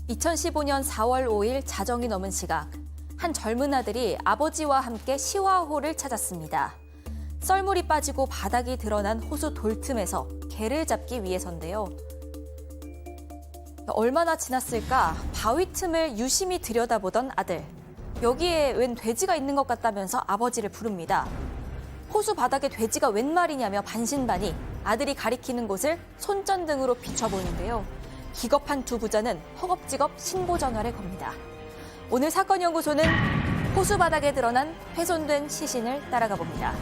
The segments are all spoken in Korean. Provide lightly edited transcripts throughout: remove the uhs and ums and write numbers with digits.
2015년 4월 5일 자정이 넘은 시각, 한 젊은 아들이 아버지와 함께 시화호를 찾았습니다. 썰물이 빠지고 바닥이 드러난 호수 돌틈에서 개를 잡기 위해서인데요. 얼마나 지났을까 바위 틈을 유심히 들여다보던 아들. 여기에 웬 돼지가 있는 것 같다면서 아버지를 부릅니다. 호수 바닥에 돼지가 웬 말이냐며 반신반의 아들이 가리키는 곳을 손전등으로 비춰보는데요. 기겁한 두 부자는 허겁지겁 신고 전화를 겁니다. 오늘 사건 연구소는 호수 바닥에 드러난 훼손된 시신을 따라가 봅니다.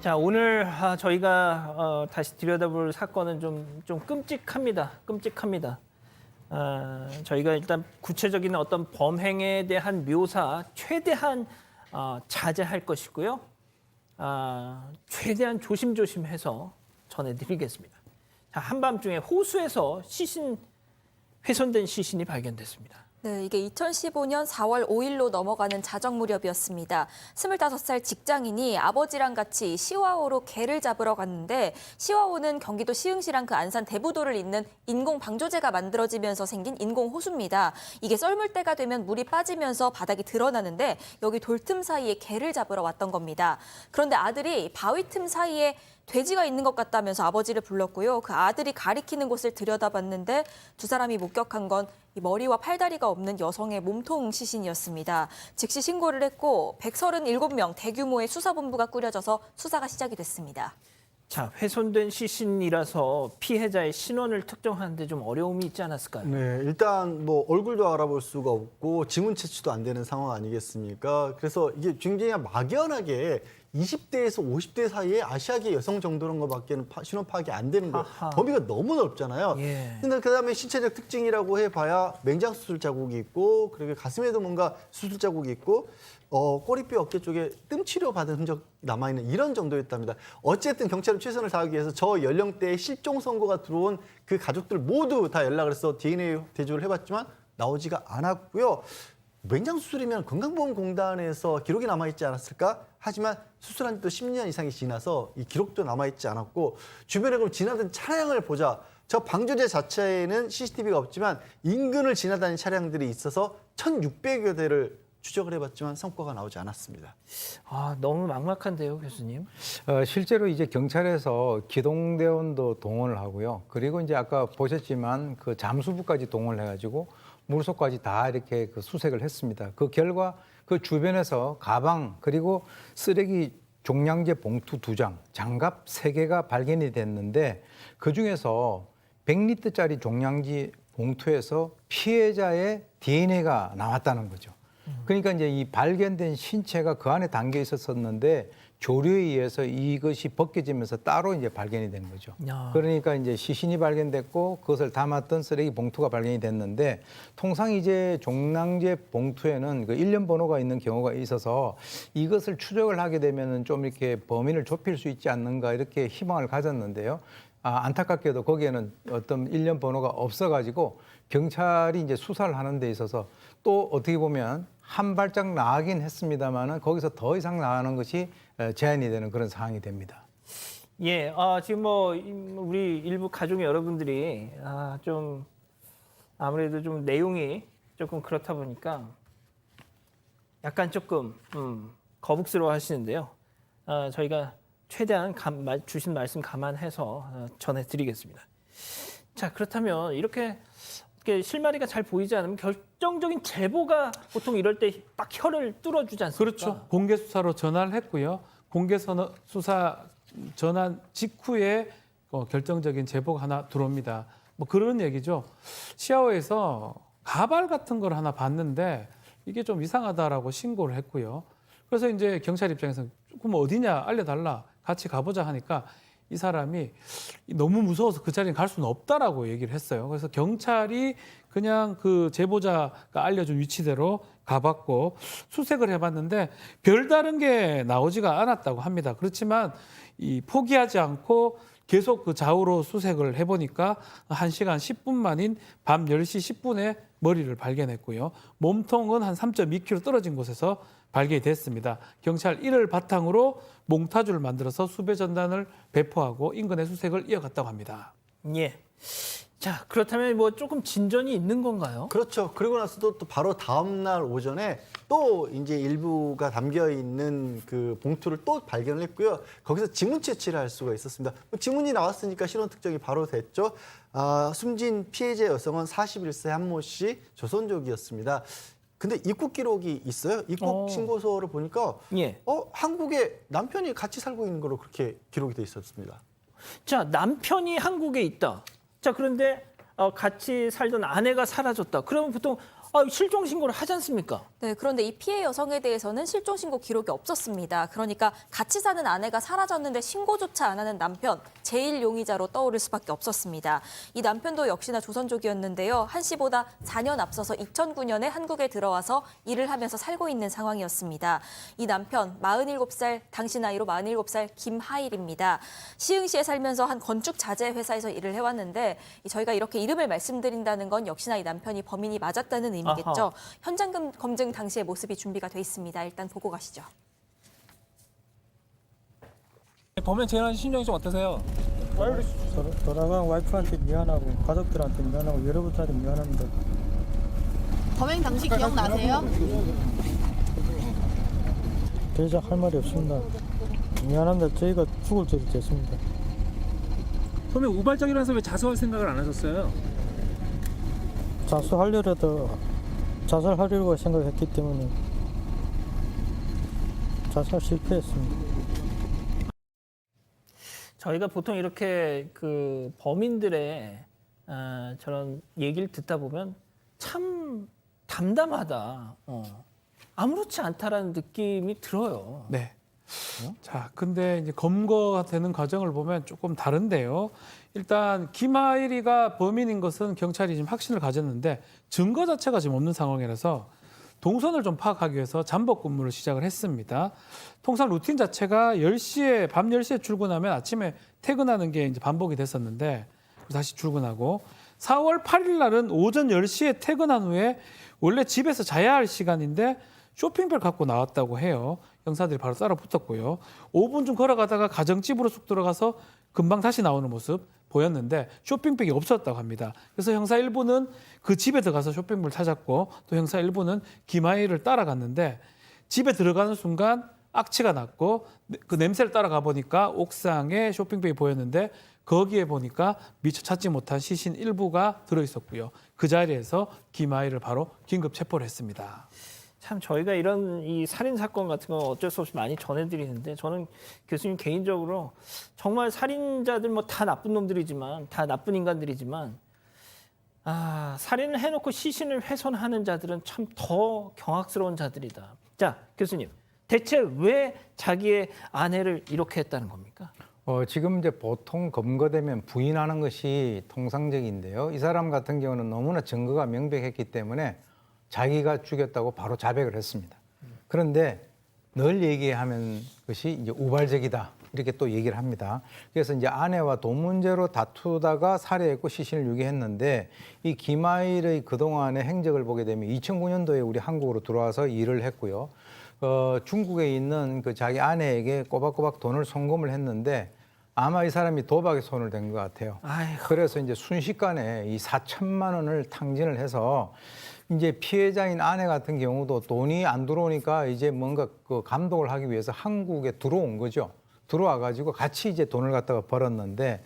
자, 오늘 저희가 다시 들여다볼 사건은 좀 끔찍합니다. 끔찍합니다. 저희가 일단 구체적인 어떤 범행에 대한 묘사 최대한 자제할 것이고요. 최대한 조심조심해서 전해드리겠습니다. 자, 한밤중에 호수에서 훼손된 시신이 발견됐습니다. 네, 이게 2015년 4월 5일로 넘어가는 자정 무렵이었습니다. 25살 직장인이 아버지랑 같이 시화호로 개를 잡으러 갔는데 시화호는 경기도 시흥시랑 그 안산 대부도를 잇는 인공 방조제가 만들어지면서 생긴 인공 호수입니다. 이게 썰물 때가 되면 물이 빠지면서 바닥이 드러나는데 여기 돌틈 사이에 개를 잡으러 왔던 겁니다. 그런데 아들이 바위 틈 사이에 돼지가 있는 것 같다면서 아버지를 불렀고요. 그 아들이 가리키는 곳을 들여다봤는데 두 사람이 목격한 건 이 머리와 팔다리가 없는 여성의 몸통 시신이었습니다. 즉시 신고를 했고 137명 대규모의 수사본부가 꾸려져서 수사가 시작이 됐습니다. 자, 훼손된 시신이라서 피해자의 신원을 특정하는데 좀 어려움이 있지 않았을까요? 네, 일단 뭐 얼굴도 알아볼 수가 없고 지문 채취도 안 되는 상황 아니겠습니까? 그래서 이게 굉장히 막연하게 20대에서 50대 사이에 아시아계 여성 정도는 것밖에는 신원 파악이 안 되는 거예요. 아하. 범위가 너무 넓잖아요. 예. 근데 그다음에 신체적 특징이라고 해봐야 맹장 수술 자국이 있고 그리고 가슴에도 뭔가 수술 자국이 있고 꼬리뼈 어깨 쪽에 뜸 치료 받은 흔적 남아있는 이런 정도였답니다. 어쨌든 경찰은 최선을 다하기 위해서 저 연령대에 실종 선고가 들어온 그 가족들 모두 다 연락을 해서 DNA 대조를 해봤지만 나오지가 않았고요. 맹장 수술이면 건강보험공단에서 기록이 남아있지 않았을까? 하지만 수술한 지도 10년 이상이 지나서 이 기록도 남아있지 않았고 주변에 그럼 지나던 차량을 보자. 저 방조제 자체에는 CCTV가 없지만 인근을 지나다니는 차량들이 있어서 1,600여 대를 추적을 해봤지만 성과가 나오지 않았습니다. 너무 막막한데요, 교수님. 실제로 이제 경찰에서 기동대원도 동원을 하고요. 그리고 이제 아까 보셨지만 그 잠수부까지 동원을 해가지고 물속까지 다 이렇게 그 수색을 했습니다. 그 결과 그 주변에서 가방 그리고 쓰레기 종량제 봉투 2장, 장갑 3개가 발견이 됐는데 그 중에서 100리터짜리 종량제 봉투에서 피해자의 DNA가 나왔다는 거죠. 그러니까 이제 이 발견된 신체가 그 안에 담겨 있었는데 조류에 의해서 이것이 벗겨지면서 따로 이제 발견이 된 거죠. 야. 그러니까 이제 시신이 발견됐고 그것을 담았던 쓰레기 봉투가 발견이 됐는데 통상 이제 종량제 봉투에는 그 일련 번호가 있는 경우가 있어서 이것을 추적을 하게 되면은 좀 이렇게 범인을 좁힐 수 있지 않는가 이렇게 희망을 가졌는데요. 안타깝게도 거기에는 어떤 일련 번호가 없어가지고 경찰이 이제 수사를 하는 데 있어서 또 어떻게 보면 한 발짝 나가긴 했습니다만은 거기서 더 이상 나가는 것이 제한이 되는 그런 상황이 됩니다. 예, 지금 뭐 우리 일부 가족 여러분들이 좀 아무래도 좀 내용이 조금 그렇다 보니까 약간 조금 거북스러워 하시는데요. 저희가 최대한 주신 말씀 감안해서 전해드리겠습니다. 자, 그렇다면 이렇게 실마리가 잘 보이지 않으면 결정적인 제보가 보통 이럴 때 딱 혀를 뚫어주지 않습니까? 그렇죠. 공개 수사로 전환을 했고요. 공개 수사 전환 직후에 결정적인 제보가 하나 들어옵니다. 뭐 그런 얘기죠. 시아오에서 가발 같은 걸 하나 봤는데 이게 좀 이상하다라고 신고를 했고요. 그래서 이제 경찰 입장에서 그럼 어디냐 알려달라 같이 가보자 하니까 이 사람이 너무 무서워서 그 자리에 갈 수는 없다라고 얘기를 했어요. 그래서 경찰이 그냥 그 제보자가 알려준 위치대로 가봤고 수색을 해봤는데 별다른 게 나오지가 않았다고 합니다. 그렇지만 이 포기하지 않고 계속 그 좌우로 수색을 해보니까 1시간 10분 만인 밤 10시 10분에 머리를 발견했고요. 몸통은 한 3.2km 떨어진 곳에서 발견이 됐습니다. 경찰 이를 바탕으로 몽타주를 만들어서 수배 전단을 배포하고 인근의 수색을 이어갔다고 합니다. 예. 자, 그렇다면 뭐 조금 진전이 있는 건가요? 그렇죠. 그리고 나서도 또 바로 다음 날 오전에 또 이제 일부가 담겨 있는 그 봉투를 또 발견을 했고요. 거기서 지문 채취를 할 수가 있었습니다. 지문이 나왔으니까 신원 특정이 바로 됐죠. 숨진 피해자 여성은 41세 한모 씨, 조선족이었습니다. 근데 입국 기록이 있어요. 입국 신고서를 보니까 예. 한국에 남편이 같이 살고 있는 걸로 그렇게 기록이 돼 있었습니다. 자, 남편이 한국에 있다. 자, 그런데 같이 살던 아내가 사라졌다. 그러면 보통 실종 신고를 하지 않습니까? 네, 그런데 이 피해 여성에 대해서는 실종 신고 기록이 없었습니다. 그러니까 같이 사는 아내가 사라졌는데 신고조차 안 하는 남편, 제일 용의자로 떠오를 수밖에 없었습니다. 이 남편도 역시나 조선족이었는데요. 한 씨보다 4년 앞서서 2009년에 한국에 들어와서 일을 하면서 살고 있는 상황이었습니다. 이 남편, 47살, 당시 나이로 47살 김하일입니다. 시흥시에 살면서 한 건축 자재 회사에서 일을 해왔는데 저희가 이렇게 이름을 말씀드린다는 건 역시나 이 남편이 범인이 맞았다는 의미겠죠. 아하. 현장 검증 당시의 모습이 준비가 돼 있습니다. 일단 보고 가시죠. 범행 재현 심정이 좀 어떠세요? 돌아간 와이프한테 미안하고 가족들한테 미안하고 여러분들한테 미안합니다. 범행 당시 기억나세요? 더 이상 할 말이 없습니다. 미안합니다. 저희가 죽을 줄이 됐습니다. 범행 우발적이라서 왜 자수할 생각을 안 하셨어요? 자수하려라도 자살하려고 생각했기 때문에 자살 실패했습니다. 저희가 보통 이렇게 그 범인들의 저런 얘기를 듣다 보면 참 담담하다. 아무렇지 않다라는 느낌이 들어요. 네. 자, 근데 이제 검거되는 과정을 보면 조금 다른데요. 일단 김하일이가 범인인 것은 경찰이 지금 확신을 가졌는데 증거 자체가 지금 없는 상황이라서 동선을 좀 파악하기 위해서 잠복 근무를 시작을 했습니다. 통상 루틴 자체가 10시에 밤 10시에 출근하면 아침에 퇴근하는 게 이제 반복이 됐었는데 다시 출근하고 4월 8일 날은 오전 10시에 퇴근한 후에 원래 집에서 자야 할 시간인데 쇼핑백 갖고 나왔다고 해요. 형사들이 바로 따라 붙었고요. 5분 좀 걸어가다가 가정집으로 쑥 들어가서 금방 다시 나오는 모습 보였는데 쇼핑백이 없었다고 합니다. 그래서 형사 1부는 그 집에 들어가서 쇼핑백을 찾았고 또 형사 1부는 김하일을 따라갔는데 집에 들어가는 순간 악취가 났고 그 냄새를 따라가 보니까 옥상에 쇼핑백이 보였는데 거기에 보니까 미처 찾지 못한 시신 일부가 들어있었고요. 그 자리에서 김하일을 바로 긴급 체포를 했습니다. 참 저희가 이런 이 살인 사건 같은 거 어쩔 수 없이 많이 전해드리는데 저는 교수님 개인적으로 정말 살인자들 뭐 다 나쁜 놈들이지만 다 나쁜 인간들이지만 살인을 해놓고 시신을 훼손하는 자들은 참 더 경악스러운 자들이다. 자, 교수님 대체 왜 자기의 아내를 이렇게 했다는 겁니까? 지금 이제 보통 검거되면 부인하는 것이 통상적인데요. 이 사람 같은 경우는 너무나 증거가 명백했기 때문에 자기가 죽였다고 바로 자백을 했습니다. 그런데 늘 얘기하면 것이 이제 우발적이다 이렇게 또 얘기를 합니다. 그래서 이제 아내와 돈 문제로 다투다가 살해했고 시신을 유기했는데 이 김하일의 그동안의 행적을 보게 되면 2009년도에 우리 한국으로 들어와서 일을 했고요. 중국에 있는 그 자기 아내에게 꼬박꼬박 돈을 송금을 했는데 아마 이 사람이 도박에 손을 댄 것 같아요. 아이고. 그래서 이제 순식간에 이 4천만 원을 탕진을 해서 이제 피해자인 아내 같은 경우도 돈이 안 들어오니까 이제 뭔가 그 감독을 하기 위해서 한국에 들어온 거죠. 들어와 가지고 같이 이제 돈을 갖다가 벌었는데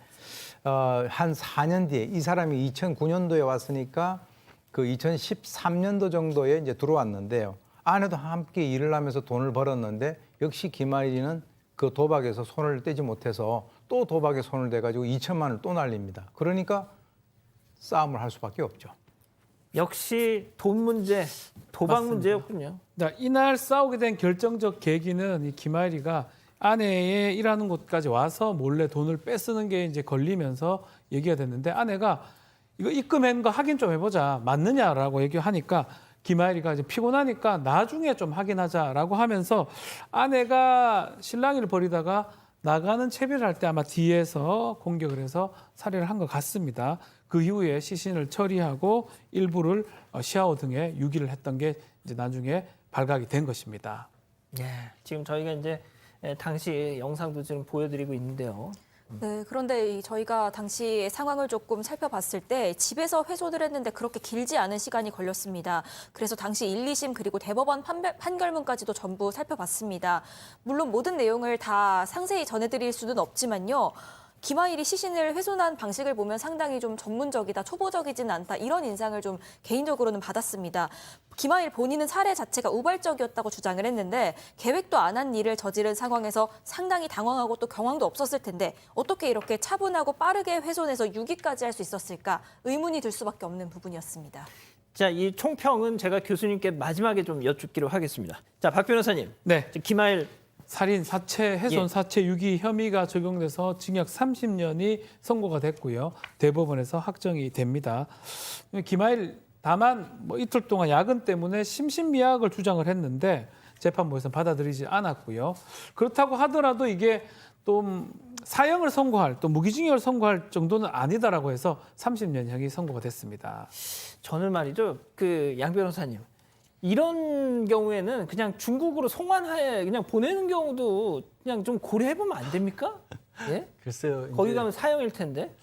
한 4년 뒤에 이 사람이 2009년도에 왔으니까 그 2013년도 정도에 이제 들어왔는데요. 아내도 함께 일을 하면서 돈을 벌었는데 역시 김하일이는 그 도박에서 손을 떼지 못해서 또 도박에 손을 대가지고 2천만 원을 또 날립니다. 그러니까 싸움을 할 수밖에 없죠. 역시 돈 문제, 도박 맞습니다. 문제였군요. 이날 싸우게 된 결정적 계기는 이 김하일이가 아내의 일하는 곳까지 와서 몰래 돈을 뺏쓰는 게 이제 걸리면서 얘기가 됐는데 아내가 이거 입금한 거 확인 좀 해보자 맞느냐라고 얘기하니까 김하일이가 이제 피곤하니까 나중에 좀 확인하자라고 하면서 아내가 실랑이를 벌이다가 나가는 채비를 할 때 아마 뒤에서 공격을 해서 살해를 한 것 같습니다. 그 이후에 시신을 처리하고 일부를 시아오 등에 유기를 했던 게 이제 나중에 발각이 된 것입니다. 지금 저희가 이제 당시 영상도 지금 보여드리고 있는데요. 네, 그런데 저희가 당시 상황을 조금 살펴봤을 때 집에서 회소를 했는데 그렇게 길지 않은 시간이 걸렸습니다. 그래서 당시 1, 2심 그리고 대법원 판결문까지도 전부 살펴봤습니다. 물론 모든 내용을 다 상세히 전해드릴 수는 없지만요. 김하일이 시신을 훼손한 방식을 보면 상당히 좀 전문적이다, 초보적이지는 않다 이런 인상을 좀 개인적으로는 받았습니다. 김하일 본인은 살해 자체가 우발적이었다고 주장을 했는데 계획도 안 한 일을 저지른 상황에서 상당히 당황하고 또 경황도 없었을 텐데 어떻게 이렇게 차분하고 빠르게 훼손해서 유기까지 할 수 있었을까 의문이 들 수밖에 없는 부분이었습니다. 자, 이 총평은 제가 교수님께 마지막에 좀 여쭙기로 하겠습니다. 자, 박 변호사님. 네. 김하일 살인, 사체, 훼손, 예. 사체, 유기 혐의가 적용돼서 징역 30년이 선고가 됐고요. 대법원에서 확정이 됩니다. 김하일 다만 뭐 이틀 동안 야근 때문에 심신미약을 주장을 했는데 재판부에서는 받아들이지 않았고요. 그렇다고 하더라도 이게 또 사형을 선고할, 또 무기징역을 선고할 정도는 아니다라고 해서 30년형이 선고가 됐습니다. 저는 말이죠. 그 양 변호사님. 이런 경우에는 그냥 중국으로 송환하에 그냥 보내는 경우도 그냥 좀 고려해보면 안 됩니까? 예? 글쎄요. 거기 이제- 가면 사형일 텐데.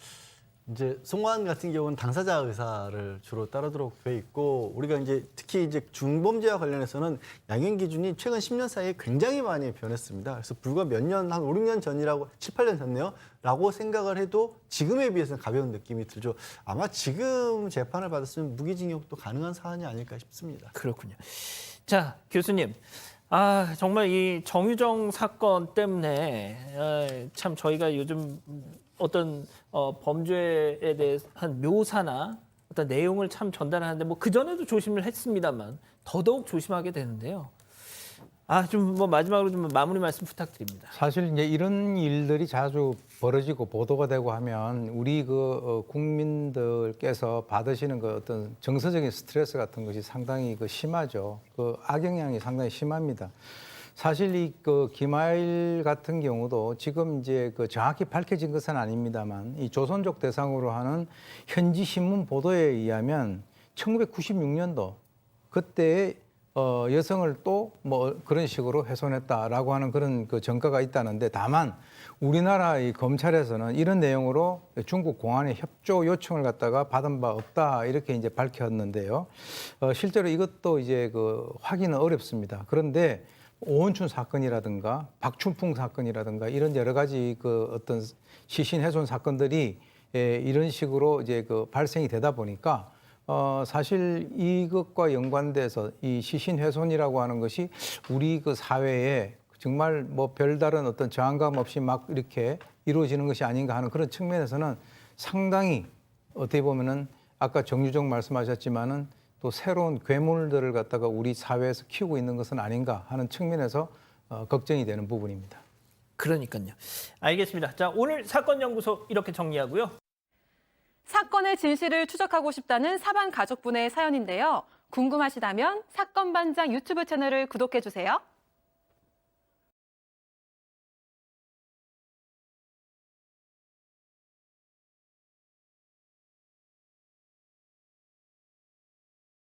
이제 송환 같은 경우는 당사자 의사를 주로 따르도록 돼 있고 우리가 이제 특히 이제 중범죄와 관련해서는 양형 기준이 최근 10년 사이에 굉장히 많이 변했습니다. 그래서 불과 몇 년, 한 5, 6년 전이라고 7, 8년 전네요. 라고 생각을 해도 지금에 비해서는 가벼운 느낌이 들죠. 아마 지금 재판을 받았으면 무기징역도 가능한 사안이 아닐까 싶습니다. 그렇군요. 자, 교수님. 아, 정말 이 정유정 사건 때문에 참 저희가 요즘 어떤 범죄에 대한 묘사나 어떤 내용을 참 전달하는데 뭐 그전에도 조심을 했습니다만 더더욱 조심하게 되는데요. 아, 좀 뭐 마지막으로 좀 마무리 말씀 부탁드립니다. 사실 이제 이런 일들이 자주 벌어지고 보도가 되고 하면 우리 국민들께서 받으시는 그 어떤 정서적인 스트레스 같은 것이 상당히 심하죠. 그 악영향이 상당히 심합니다. 사실 이 김하일 같은 경우도 지금 이제 정확히 밝혀진 것은 아닙니다만 이 조선족 대상으로 하는 현지 신문 보도에 의하면 1996년도 그때의 여성을 또 뭐 그런 식으로 훼손했다라고 하는 그런 전가가 있다는데 다만 우리나라의 검찰에서는 이런 내용으로 중국 공안에 협조 요청을 갖다가 받은 바 없다 이렇게 이제 밝혔는데요. 실제로 이것도 이제 확인은 어렵습니다. 그런데 오원춘 사건이라든가 박춘풍 사건이라든가 이런 여러 가지 어떤 시신 훼손 사건들이 이런 식으로 이제 발생이 되다 보니까 사실 이것과 연관돼서 이 시신 훼손이라고 하는 것이 우리 사회에 정말 뭐 별다른 어떤 저항감 없이 막 이렇게 이루어지는 것이 아닌가 하는 그런 측면에서는 상당히 어떻게 보면은 아까 정유정 말씀하셨지만은 또 새로운 괴물들을 갖다가 우리 사회에서 키우고 있는 것은 아닌가 하는 측면에서 걱정이 되는 부분입니다. 그러니까요. 알겠습니다. 자, 오늘 사건연구소 이렇게 정리하고요. 사건의 진실을 추적하고 싶다는 사반 가족분의 사연인데요. 궁금하시다면 사건반장 유튜브 채널을 구독해주세요.